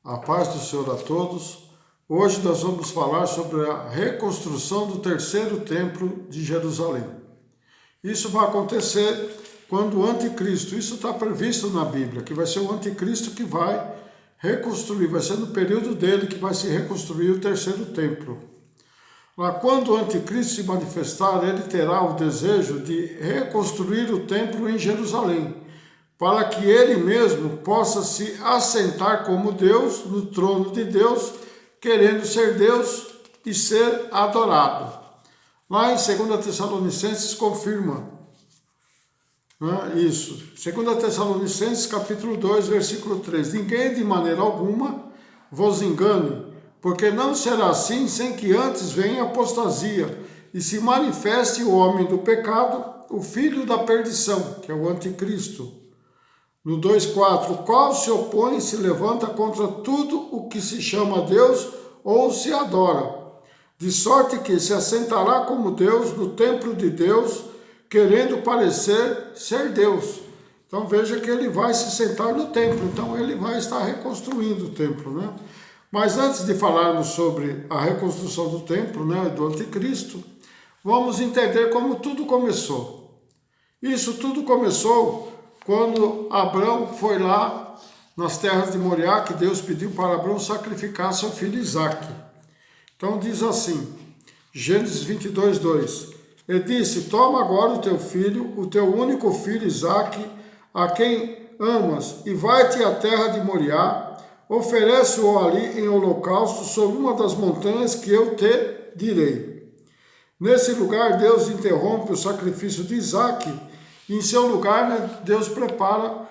A paz do Senhor a todos. Hoje nós vamos falar sobre a reconstrução do terceiro templo de Jerusalém. Isso vai acontecer quando o anticristo, isso está previsto na Bíblia, que vai ser o anticristo que vai reconstruir, vai ser no período dele que vai se reconstruir o terceiro templo. Lá quando o anticristo se manifestar, ele terá o desejo de reconstruir o templo em Jerusalém, para que ele mesmo possa se assentar como Deus, no trono de Deus, querendo ser Deus e ser adorado. Lá em 2 Tessalonicenses confirma isso. 2 Tessalonicenses capítulo 2, versículo 3. Ninguém de maneira alguma vos engane, porque não será assim sem que antes venha a apostasia e se manifeste o homem do pecado, o filho da perdição, que é o anticristo. No 2,4, o qual se opõe e se levanta contra tudo o que se chama Deus ou se adora, de sorte que se assentará como Deus no templo de Deus, querendo parecer ser Deus. Então veja que ele vai se sentar no templo, então ele vai estar reconstruindo o templo, né? Mas antes de falarmos sobre a reconstrução do templo, né, do anticristo, vamos entender como tudo começou. Isso tudo começou quando Abrão foi lá nas terras de Moriá, que Deus pediu para Abrão sacrificar seu filho Isaque. Então diz assim, Gênesis 22, 2. Ele disse, toma agora o teu filho, o teu único filho Isaque, a quem amas, e vai-te à terra de Moriá, oferece-o ali em holocausto sobre uma das montanhas que eu te direi. Nesse lugar Deus interrompe o sacrifício de Isaque. Em seu lugar, né, Deus prepara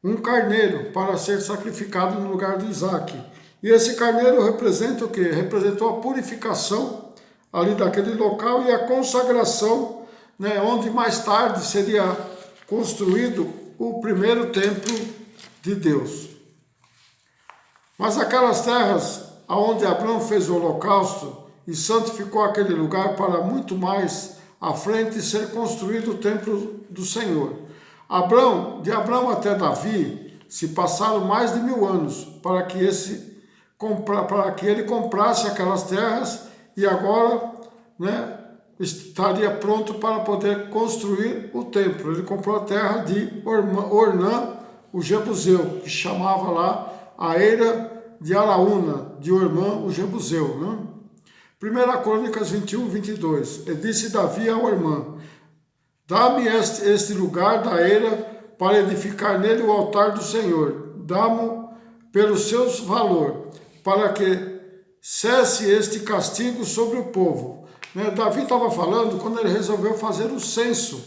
um carneiro para ser sacrificado no lugar de Isaque. E esse carneiro representa o quê? Representou a purificação ali daquele local e a consagração, né, onde mais tarde seria construído o primeiro templo de Deus. Mas aquelas terras onde Abraão fez o holocausto e santificou aquele lugar para muito mais à frente ser construído o templo do Senhor. De Abrão até Davi se passaram mais de 1000 anos para que ele comprasse aquelas terras e agora, né, estaria pronto para poder construir o templo. Ele comprou a terra de Ornã, o Jebuseu, que chamava lá a eira de Araúna, de Ornã, o Jebuseu, né? 1 Crônicas 21, 22. E disse Davi a Ornã, dá-me este lugar da eira para edificar nele o altar do Senhor. Dá-mo pelo seu valor, para que cesse este castigo sobre o povo. Davi estava falando quando ele resolveu fazer o censo,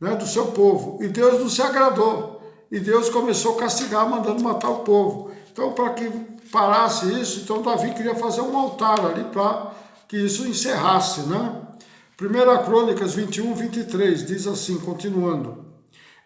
né, do seu povo. E Deus não se agradou. E Deus começou a castigar, mandando matar o povo. Então, para que parasse isso, então Davi queria fazer um altar ali para que isso encerrasse, né? 1 Crônicas 21, 23, diz assim, continuando.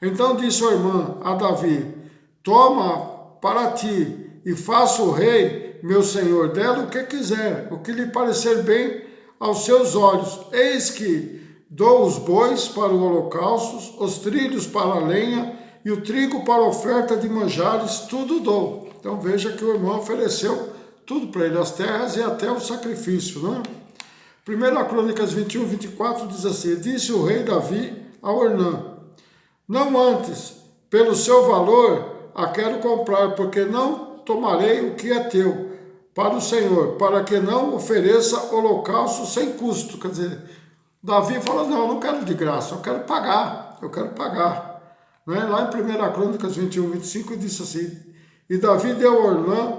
Então disse a irmã a Davi, toma para ti e faça o rei, meu senhor, dela o que quiser, o que lhe parecer bem aos seus olhos. Eis que dou os bois para o holocausto, os trilhos para a lenha e o trigo para a oferta de manjares, tudo dou. Então veja que o irmão ofereceu tudo para ele, as terras e até o sacrifício, né? 1 Crônicas 21, 24 diz assim, disse o rei Davi a Ornã, não antes, pelo seu valor a quero comprar, porque não tomarei o que é teu para o Senhor, para que não ofereça holocausto sem custo. Quer dizer, Davi falou, não, eu não quero de graça, eu quero pagar. Né? Lá em 1 Crônicas 21, 25 disse assim, e Davi deu a Ornã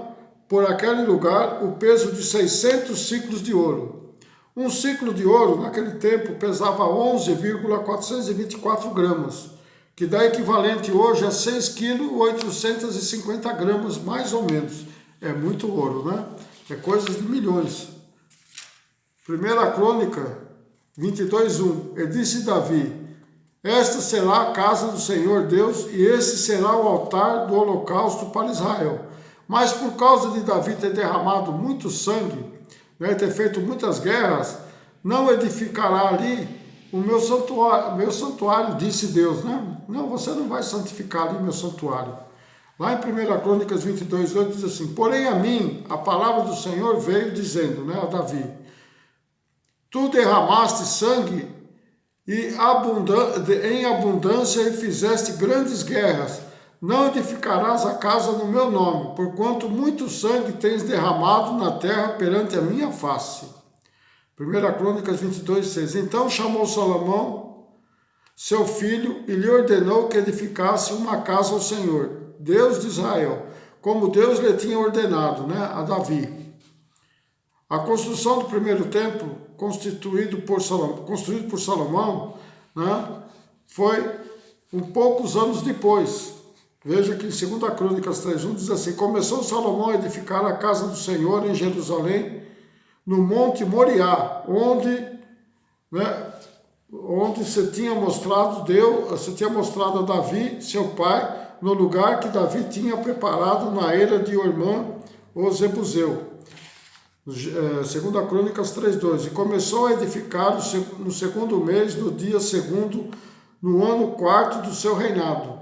por aquele lugar o peso de 600 ciclos de ouro. Um ciclo de ouro, naquele tempo, pesava 11,424 gramas, que dá equivalente hoje a 6,850 kg, mais ou menos. É muito ouro, né? É coisa de milhões. 1 Crônica 22:1. E disse Davi, esta será a casa do Senhor Deus, e esse será o altar do holocausto para Israel. Mas por causa de Davi ter derramado muito sangue, né, ter feito muitas guerras, não edificará ali o meu santuário, disse Deus, né? Não, você não vai santificar ali meu santuário. Lá em 1 Crônicas 22, 8 diz assim: porém a mim, a palavra do Senhor veio dizendo, né, a Davi, tu derramaste sangue em abundância e fizeste grandes guerras. Não edificarás a casa no meu nome, porquanto muito sangue tens derramado na terra perante a minha face. 1 Crônicas 22, 6. Então chamou Salomão, seu filho, e lhe ordenou que edificasse uma casa ao Senhor, Deus de Israel, como Deus lhe tinha ordenado, né, a Davi. A construção do primeiro templo, construído por Salomão, né, foi poucos anos depois. Veja que em 2 Crônicas 3:1 diz assim: começou Salomão a edificar a casa do Senhor em Jerusalém, no Monte Moriá, onde se tinha mostrado a Davi, seu pai, no lugar que Davi tinha preparado na era de Ormã, o Zebuseu. 2 Crônicas 3:2. E começou a edificar no segundo mês, no dia segundo, no ano quarto do seu reinado.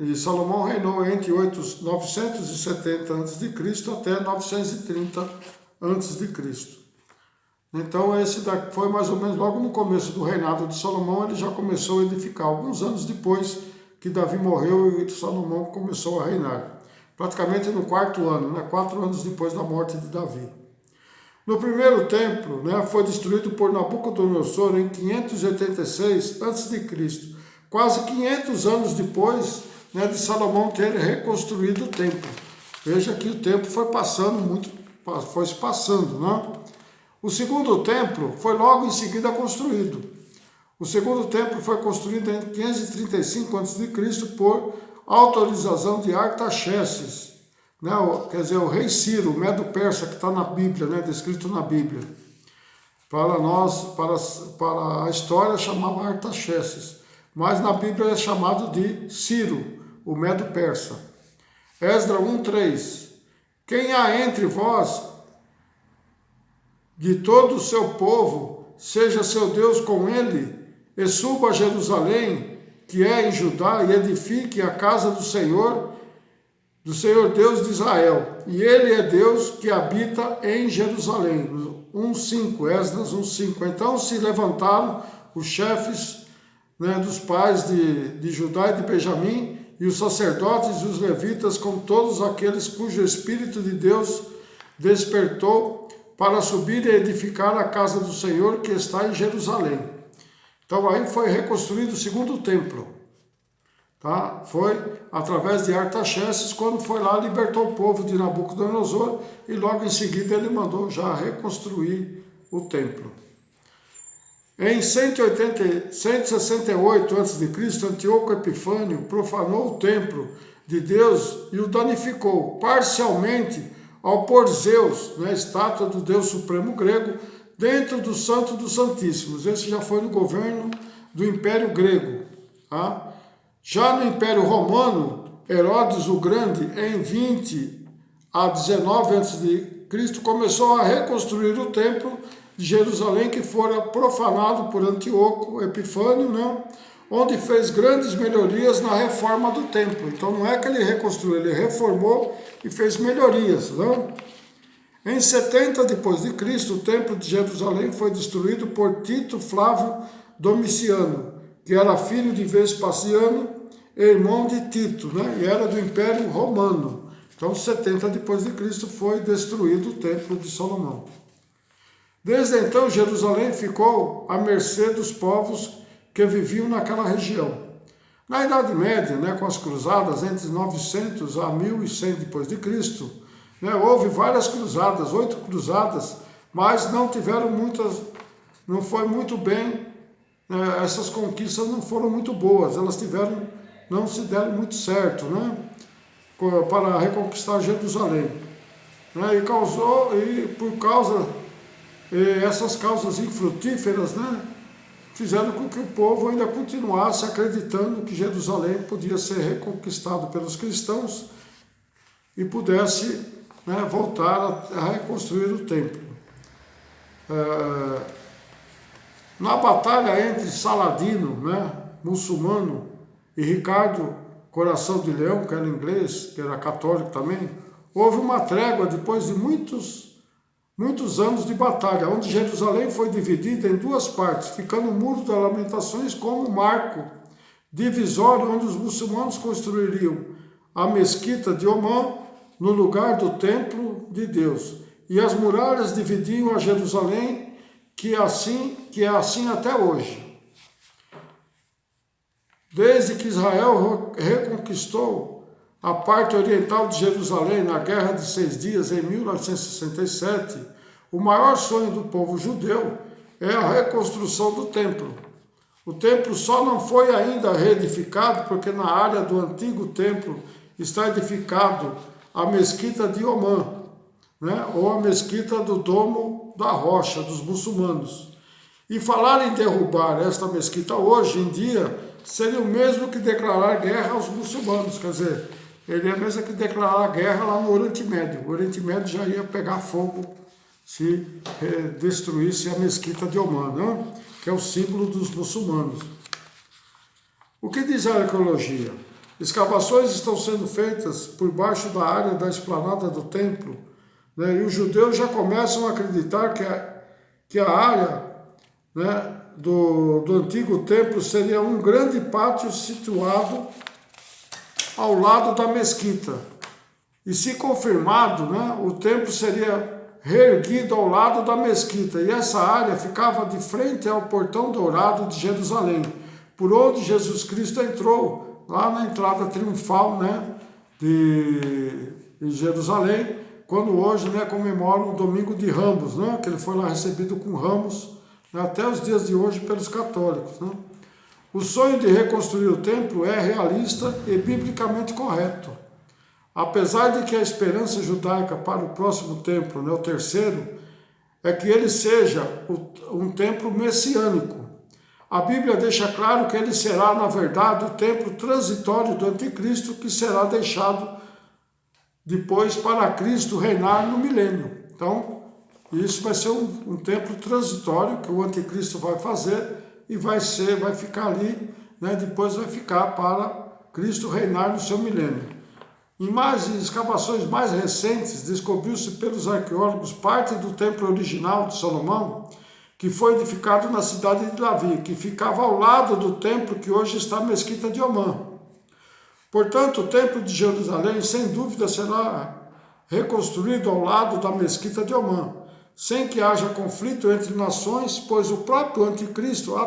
E Salomão reinou entre 970 a.C. até 930 a.C. Então esse foi mais ou menos logo no começo do reinado de Salomão, ele já começou a edificar, alguns anos depois que Davi morreu e Salomão começou a reinar. Praticamente no quarto ano, 4 anos depois da morte de Davi. No primeiro templo, foi destruído por Nabucodonosor em 586 a.C., quase 500 anos depois de Salomão ter reconstruído o templo. Veja que o tempo foi se passando, O segundo templo foi logo em seguida construído. O segundo templo foi construído em 535 a.C. por autorização de Artaxerxes, quer dizer, o rei Ciro, o Medo-Persa, que está na Bíblia, descrito na Bíblia. Para a história chamava Artaxerxes, mas na Bíblia é chamado de Ciro, o Medo-Persa. Esdras 1:3. Quem há entre vós, de todo o seu povo, seja seu Deus com ele, e suba a Jerusalém, que é em Judá, e edifique a casa do Senhor Deus de Israel. E ele é Deus que habita em Jerusalém. 1:5, Esdras 1:5. Então se levantaram os chefes dos pais de Judá e de Benjamim, e os sacerdotes e os levitas, com todos aqueles cujo Espírito de Deus despertou, para subir e edificar a casa do Senhor que está em Jerusalém. Então aí foi reconstruído o segundo templo. Foi através de Artaxerxes, quando foi lá, libertou o povo de Nabucodonosor, e logo em seguida ele mandou já reconstruir o templo. Em 168 a.C., Antíoco Epifânio profanou o templo de Deus e o danificou parcialmente ao pôr Zeus, estátua do Deus Supremo grego, dentro do Santo dos Santíssimos. Esse já foi no governo do Império Grego. Já no Império Romano, Herodes o Grande, em 20 a 19 a.C., começou a reconstruir o templo de Jerusalém, que fora profanado por Antíoco Epifânio, onde fez grandes melhorias na reforma do templo. Então não é que ele reconstruiu, ele reformou e fez melhorias. Em 70 d.C., o templo de Jerusalém foi destruído por Tito Flávio Domiciano, que era filho de Vespasiano, irmão de Tito, e era do Império Romano. Então, 70 d.C. foi destruído o templo de Salomão. Desde então, Jerusalém ficou à mercê dos povos que viviam naquela região. Na Idade Média, com as cruzadas entre 900 a 1100 d.C., houve várias cruzadas, 8 cruzadas, mas não foi muito bem, essas conquistas não foram muito boas, não se deram muito certo, para reconquistar Jerusalém. E por causa essas causas infrutíferas, fizeram com que o povo ainda continuasse acreditando que Jerusalém podia ser reconquistado pelos cristãos e pudesse voltar a reconstruir o templo. Na batalha entre Saladino, muçulmano, e Ricardo Coração de Leão, que era inglês, que era católico também, houve uma trégua depois de muitos anos de batalha, onde Jerusalém foi dividida em duas partes, ficando o Muro das Lamentações como um marco divisório onde os muçulmanos construiriam a mesquita de Omã no lugar do templo de Deus. E as muralhas dividiam a Jerusalém, que é assim até hoje. Desde que Israel reconquistou a parte oriental de Jerusalém na Guerra de 6 Dias, em 1967, o maior sonho do povo judeu é a reconstrução do templo. O templo só não foi ainda reedificado porque na área do antigo templo está edificado a mesquita de Omã, né? Ou a mesquita do Domo da Rocha, dos muçulmanos. E falar em derrubar esta mesquita hoje em dia seria o mesmo que declarar guerra aos muçulmanos, quer dizer, ele é mesmo que declarar guerra lá no Oriente Médio. O Oriente Médio já ia pegar fogo se destruísse a mesquita de Omã, né? Que é o símbolo dos muçulmanos. O que diz a arqueologia? Escavações estão sendo feitas por baixo da área da esplanada do templo, né? E os judeus já começam a acreditar que a área, né, do antigo templo seria um grande pátio situado ao lado da mesquita. E se confirmado, né, o templo seria reerguido ao lado da mesquita, e essa área ficava de frente ao portão dourado de Jerusalém, por onde Jesus Cristo entrou, lá na entrada triunfal, né, de Jerusalém, quando hoje, né, comemoram o domingo de Ramos, né, que ele foi lá recebido com ramos, né, até os dias de hoje pelos católicos, né. O sonho de reconstruir o templo é realista e biblicamente correto. Apesar de que a esperança judaica para o próximo templo, né, o terceiro, é que ele seja um templo messiânico. A Bíblia deixa claro que ele será, na verdade, o templo transitório do anticristo, que será deixado depois para Cristo reinar no milênio. Então, isso vai ser um templo transitório que o anticristo vai fazer e vai ficar ali, né, depois vai ficar para Cristo reinar no seu milênio. Em escavações mais recentes, descobriu-se pelos arqueólogos parte do templo original de Salomão, que foi edificado na cidade de Davi, que ficava ao lado do templo que hoje está a mesquita de Omã. Portanto, o templo de Jerusalém, sem dúvida, será reconstruído ao lado da mesquita de Omã, sem que haja conflito entre nações, pois o próprio anticristo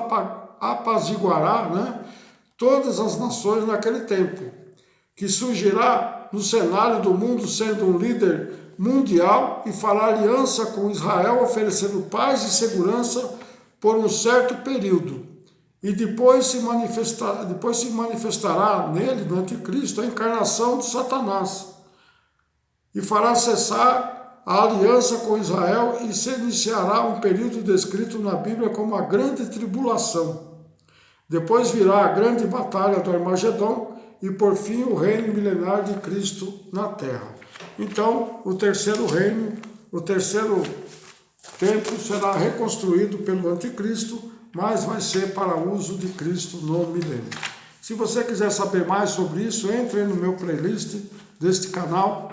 apaziguará, né, todas as nações naquele tempo, que surgirá no cenário do mundo sendo um líder mundial e fará aliança com Israel, oferecendo paz e segurança por um certo período. E depois se manifestará nele, no anticristo, a encarnação de Satanás. E fará cessar a aliança com Israel e se iniciará um período descrito na Bíblia como a grande tribulação. Depois virá a grande batalha do Armagedon, e por fim o reino milenar de Cristo na terra. Então, o terceiro reino, o terceiro templo será reconstruído pelo anticristo, mas vai ser para uso de Cristo no milênio. Se você quiser saber mais sobre isso, entre no meu playlist deste canal,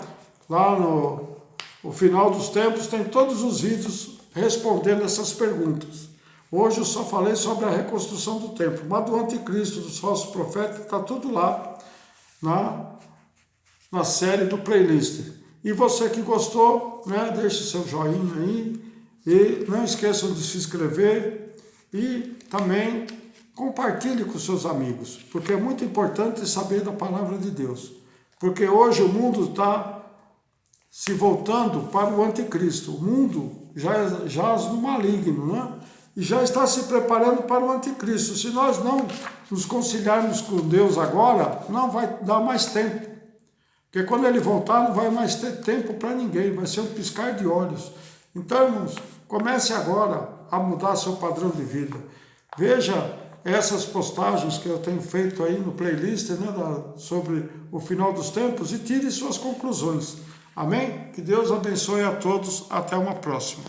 lá no final dos tempos, tem todos os vídeos respondendo essas perguntas. Hoje eu só falei sobre a reconstrução do templo, mas do anticristo, dos falsos profetas, está tudo lá na série do playlist. E você que gostou, né, deixe seu joinha aí e não esqueçam de se inscrever e também compartilhe com seus amigos, porque é muito importante saber da palavra de Deus, porque hoje o mundo está se voltando para o anticristo. O mundo já jaz no maligno, né? E já está se preparando para o anticristo. Se nós não nos conciliarmos com Deus agora, não vai dar mais tempo. Porque quando ele voltar, não vai mais ter tempo para ninguém, vai ser um piscar de olhos. Então, irmãos, comece agora a mudar seu padrão de vida. Veja essas postagens que eu tenho feito aí no playlist, né, sobre o final dos tempos, e tire suas conclusões. Amém? Que Deus abençoe a todos. Até uma próxima.